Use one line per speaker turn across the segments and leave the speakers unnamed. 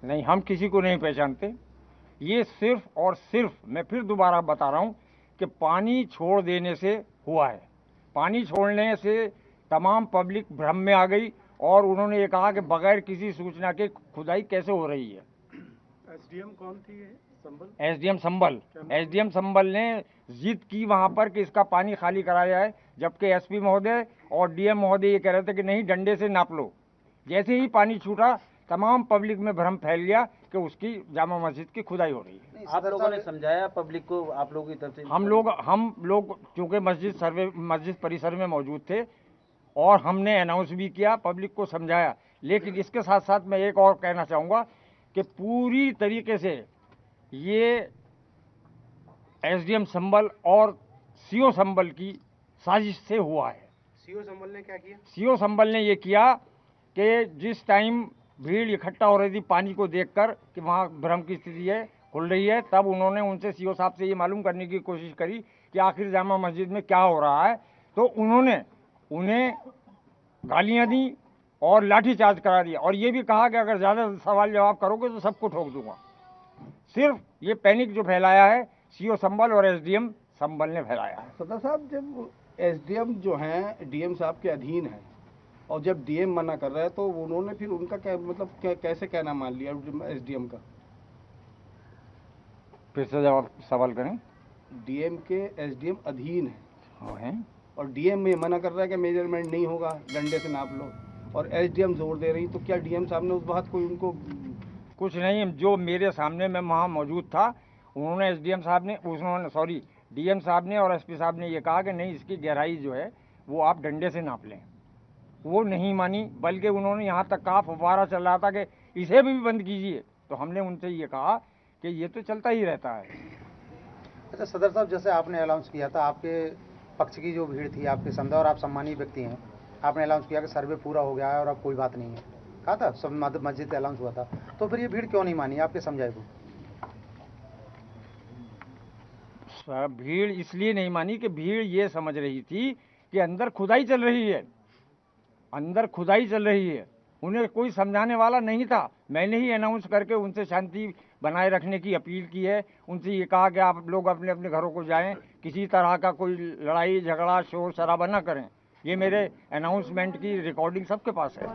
नहीं, हम किसी को नहीं पहचानते। ये सिर्फ और सिर्फ, मैं फिर दोबारा बता रहा हूँ कि पानी छोड़ देने से हुआ है। पानी छोड़ने से तमाम पब्लिक भ्रम में आ गई और उन्होंने ये कहा कि बगैर किसी सूचना के खुदाई कैसे हो रही है।
एसडीएम कौन थी ये? संबल?
एसडीएम संबल। एसडीएम संबल ने जिद की वहां पर कि इसका पानी खाली कराया जाए, जबकि एसपी महोदय और डीएम महोदय ये कह रहे थे कि नहीं, डंडे से नाप लो। जैसे ही पानी छूटा, तमाम पब्लिक में भ्रम फैल गया कि उसकी जामा मस्जिद की खुदाई हो रही है।
आप लोगों ने समझाया पब्लिक को, आप लोगों की तरफ से?
हम लोग चूंकि मस्जिद परिसर में मौजूद थे और हमने अनाउंस भी किया, पब्लिक को समझाया। लेकिन इसके साथ साथ मैं एक और कहना चाहूँगा कि पूरी तरीके से ये एसडीएम संबल और सीओ संबल की साजिश से हुआ है।
सीओ संबल ने क्या किया?
सीओ संबल ने ये किया कि जिस टाइम भीड़ इकट्ठा हो रही थी पानी को देखकर कि वहाँ भ्रम की स्थिति है, खुल रही है, तब उन्होंने उनसे सीओ साहब से ये मालूम करने की कोशिश करी कि आखिर जामा मस्जिद में क्या हो रहा है। तो उन्होंने उन्हें गालियाँ दी और लाठीचार्ज करा दिया और ये भी कहा कि अगर ज़्यादा सवाल जवाब करोगे तो सबको ठोक दूंगा। सिर्फ ये पैनिक जो फैलाया है सीओ संबल और एसडीएम संबल ने फैलाया है।
सदर साहब, जब एसडीएम जो हैं डीएम साहब के अधीन है और जब डीएम मना कर रहा है तो उन्होंने फिर उनका क्या मतलब कैसे कहना मान लिया एसडीएम का?
फिर से जवाब सवाल करें।
डीएम के एसडीएम अधीन है
हाँ हैं,
और डीएम में मना कर रहा है कि मेजरमेंट नहीं होगा, डंडे से नाप लो, और एसडीएम जोर दे रही, तो क्या डीएम साहब ने उस बात को उनको?
कुछ नहीं, जो मेरे सामने मैं वहाँ मौजूद था, उन्होंने डीएम साहब ने और एसपी साहब ने ये कहा कि नहीं, इसकी गहराई जो है वो आप डंडे से नाप लें। वो नहीं मानी, बल्कि उन्होंने यहाँ तक कहा, फव्वारा चल रहा था, कि इसे भी बंद कीजिए। तो हमने उनसे ये कहा कि ये तो चलता ही रहता है।
अच्छा सदर साहब, जैसे आपने अनाउंस किया था, आपके पक्ष की जो भीड़ थी, आपके समझा, और आप सम्मानीय व्यक्ति हैं, आपने अनाउंस किया कि सर्वे पूरा हो गया है और अब कोई बात नहीं है, कहा था, सब मस्जिद से अनाउंस हुआ था, तो फिर ये भीड़ क्यों नहीं मानी? आपके समझाए को
भीड़ इसलिए नहीं मानी कि भीड़ ये समझ रही थी कि अंदर खुदाई चल रही है, अंदर खुदाई चल रही है। उन्हें कोई समझाने वाला नहीं था। मैंने ही अनाउंस करके उनसे शांति बनाए रखने की अपील की है। उनसे ये कहा कि आप लोग अपने अपने घरों को जाएं, किसी तरह का कोई लड़ाई झगड़ा शोर शराबा न करें। ये मेरे अनाउंसमेंट की रिकॉर्डिंग सबके पास है।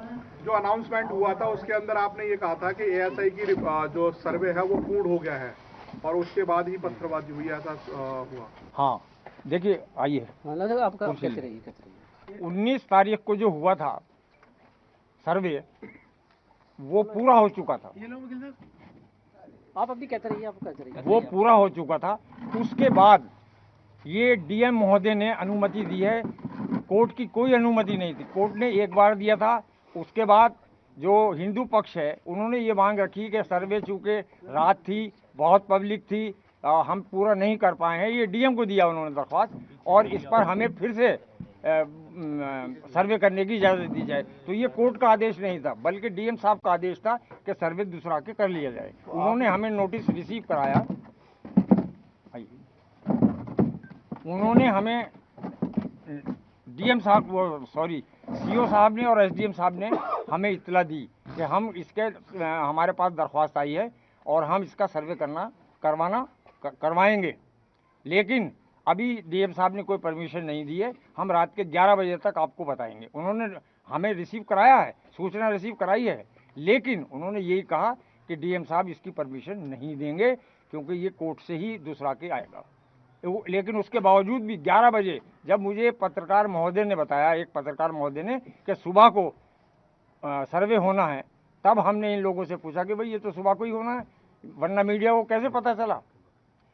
जो अनाउंसमेंट हुआ था उसके अंदर आपने ये कहा था कि एएसआई की जो सर्वे है वो पूर्ण हो गया है और उसके बाद ही पत्थरबाजी हुई, ऐसा हुआ?
हाँ, देखिए, आइए,
आपका कहते रहिए।
19 तारीख को जो हुआ था सर्वे, वो पूरा हो चुका था।
आप अभी कहते रहिए, आप कहते रहिए।
वो पूरा हो चुका था। उसके बाद ये डीएम महोदय ने अनुमति दी है। कोर्ट की कोई अनुमति नहीं थी, कोर्ट ने एक बार दिया था। उसके बाद जो हिंदू पक्ष है उन्होंने ये मांग रखी कि सर्वे चूँकि रात थी, बहुत पब्लिक थी, हम पूरा नहीं कर पाए हैं। ये डीएम को दिया उन्होंने दरख्वास्त, और इस पर हमें फिर से सर्वे करने की इजाज़त दी जाए। तो ये कोर्ट का आदेश नहीं था, बल्कि डीएम साहब का आदेश था कि सर्वे दूसरा के कर लिया जाए। उन्होंने हमें नोटिस रिसीव कराया, उन्होंने हमें डीएम साहब सीओ साहब ने और एसडीएम साहब ने हमें इत्तला दी कि हम इसके हमारे पास दरख्वास्त आई है और हम इसका सर्वे करवाएंगे। लेकिन अभी डीएम साहब ने कोई परमिशन नहीं दी है, हम रात के 11 बजे तक आपको बताएंगे। उन्होंने हमें रिसीव कराया है, सूचना रिसीव कराई है, लेकिन उन्होंने यही कहा कि डीएम साहब इसकी परमिशन नहीं देंगे क्योंकि ये कोर्ट से ही दूसरा के आएगा। लेकिन उसके बावजूद भी 11 बजे जब मुझे पत्रकार महोदय ने बताया, एक पत्रकार महोदय ने, कि सुबह को सर्वे होना है, तब हमने इन लोगों से पूछा कि भाई ये तो सुबह को ही होना है, वरना मीडिया को कैसे पता चला।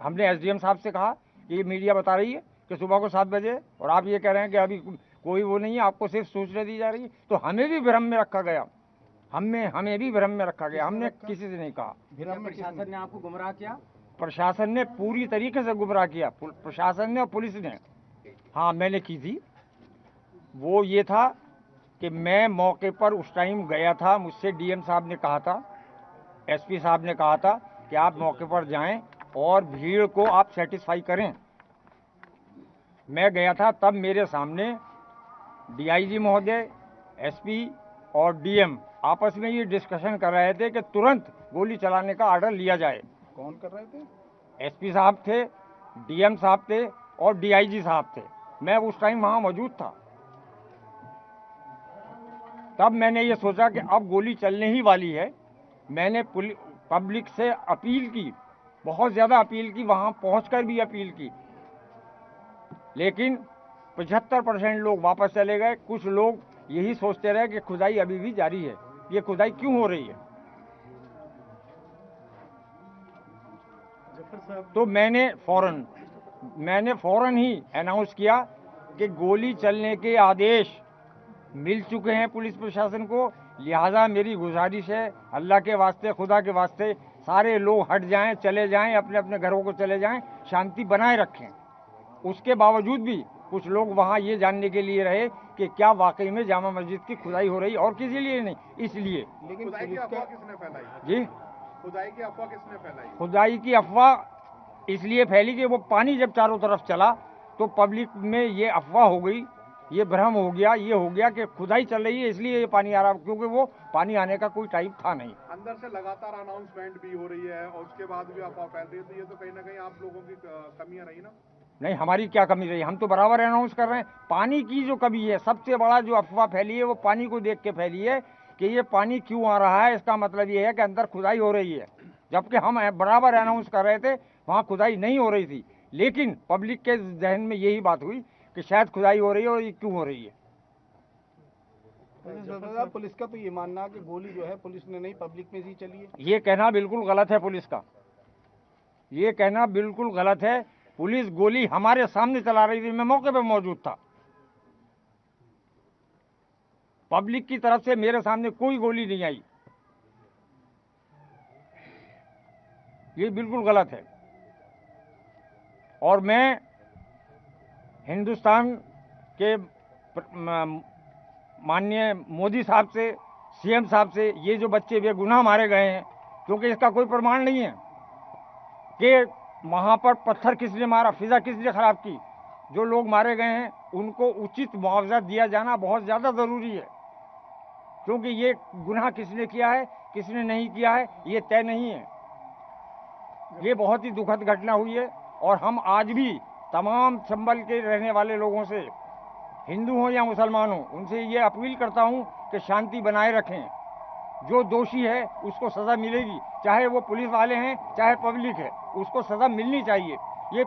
हमने एसडीएम साहब से कहा कि ये मीडिया बता रही है कि सुबह को 7 बजे, और आप ये कह रहे हैं कि अभी कोई वो नहीं है, आपको सिर्फ सूचना दी जा रही है। तो हमें भी भ्रम में रखा गया, हमें भी भ्रम में रखा गया। हमने किसी से नहीं कहा।
प्रशासन ने आपको गुमराह किया?
प्रशासन ने पूरी तरीके से गुमराह किया, प्रशासन ने और पुलिस ने। हाँ, मैंने की थी। वो ये था कि मैं मौके पर उस टाइम गया था, मुझसे डीएम साहब ने कहा था, एसपी साहब ने कहा था कि आप मौके पर जाएं और भीड़ को आप सेटिस्फाई करें। मैं गया था, तब मेरे सामने डीआईजी महोदय, एसपी और डीएम आपस में ये डिस्कशन कर रहे थे कि तुरंत गोली चलाने का ऑर्डर लिया जाए।
कौन कर रहे थे?
एसपी साहब थे, डीएम साहब थे और डीआईजी साहब थे। मैं उस टाइम वहां मौजूद था। तब मैंने ये सोचा कि अब गोली चलने ही वाली है। मैंने पब्लिक से अपील की, बहुत ज़्यादा अपील की, वहां पहुंचकर भी अपील की, लेकिन 75% लोग वापस चले गए। कुछ लोग यही सोचते रहे कि खुदाई अभी भी जारी है, ये खुदाई क्यों हो रही है। तो मैंने फौरन ही अनाउंस किया कि गोली चलने के आदेश मिल चुके हैं पुलिस प्रशासन को, लिहाजा मेरी गुजारिश है, अल्लाह के वास्ते, खुदा के वास्ते, सारे लोग हट जाएं, चले जाएं, अपने अपने घरों को चले जाएं, शांति बनाए रखें। उसके बावजूद भी कुछ लोग वहां ये जानने के लिए रहे कि क्या वाकई में जामा मस्जिद की खुदाई हो रही, और किसी लिए नहीं, इसलिए।
लेकिन
खुदाई की
पुलिस
अफवाह
का
किसने फैलाई?
जी,
खुदाई की अफवाह किसने फैलाई?
खुदाई की अफवाह इसलिए फैली कि वो पानी जब चारों तरफ चला तो पब्लिक में ये अफवाह हो गई, ये भ्रम हो गया, ये हो गया कि खुदाई चल रही है इसलिए ये पानी आ रहा, क्योंकि वो पानी आने का कोई टाइम था नहीं।
अंदर से लगातार अनाउंसमेंट भी हो रही है और उसके बाद भी अफवाह फैल रही है, तो ये तो कहीं ना कहीं आप लोगों की कमियां रही ना?
नहीं, हमारी क्या कमी रही, हम तो बराबर अनाउंस कर रहे हैं। पानी की जो कमी है, सबसे बड़ा जो अफवाह फैली है वो पानी को देख के फैली है कि ये पानी क्यों आ रहा है, इसका मतलब ये है कि अंदर खुदाई हो रही है, जबकि हम बराबर अनाउंस कर रहे थे वहाँ खुदाई नहीं हो रही थी। लेकिन पब्लिक के जहन में यही बात हुई कि शायद खुदाई हो रही है, और ये क्यों हो रही है।
पुलिस का तो ये मानना है कि गोली जो है पुलिस ने नहीं, पब्लिक में से चली है।
ये कहना बिल्कुल गलत है पुलिस का, ये कहना बिल्कुल गलत है। पुलिस गोली हमारे सामने चला रही थी, मैं मौके पर मौजूद था। पब्लिक की तरफ से मेरे सामने कोई गोली नहीं आई, ये बिल्कुल गलत है। और मैं हिंदुस्तान के माननीय मोदी साहब से, सीएम साहब से, ये जो बच्चे बेगुनाह मारे गए हैं, क्योंकि इसका कोई प्रमाण नहीं है कि वहाँ पर पत्थर किसने मारा, फिजा किसने खराब की, जो लोग मारे गए हैं उनको उचित मुआवजा दिया जाना बहुत ज़्यादा ज़रूरी है, क्योंकि ये गुनाह किसने किया है, किसने नहीं किया है, ये तय नहीं है। ये बहुत ही दुखद घटना हुई है, और हम आज भी तमाम चंबल के रहने वाले लोगों से, हिंदू हो या मुसलमान हो, उनसे ये अपील करता हूँ कि शांति बनाए रखें। जो दोषी है उसको सज़ा मिलेगी, चाहे वो पुलिस वाले हैं चाहे पब्लिक है, उसको सज़ा मिलनी चाहिए। ये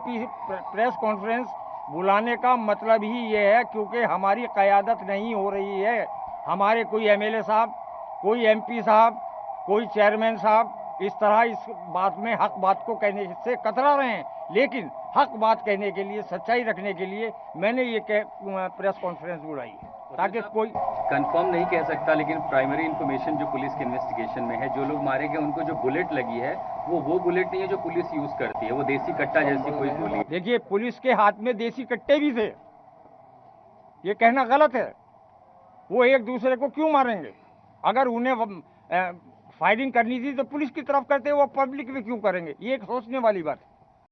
प्रेस कॉन्फ्रेंस बुलाने का मतलब ही ये है क्योंकि हमारी क़यादत नहीं हो रही है। हमारे कोई एमएलए साहब, कोई एमपी साहब, कोई चेयरमैन साहब इस तरह इस बात में हक बात को कहने से कतरा रहे हैं, लेकिन हक बात कहने के लिए, सच्चाई रखने के लिए मैंने ये प्रेस कॉन्फ्रेंस बुलाई है, ताकि कोई
कंफर्म नहीं कह सकता, लेकिन प्राइमरी इंफॉर्मेशन जो पुलिस के इन्वेस्टिगेशन में है, जो लोग मारे गए उनको जो बुलेट लगी है वो बुलेट नहीं है जो पुलिस यूज करती है, वो देसी कट्टा जैसी कोई गोली।
देखिए, पुलिस के हाथ में देसी कट्टे भी थे, ये कहना गलत है। वो एक दूसरे को क्यों मारेंगे? अगर उन्हें फायरिंग करनी थी तो पुलिस की तरफ करते, वो पब्लिक में क्यों करेंगे? ये एक सोचने वाली बात है।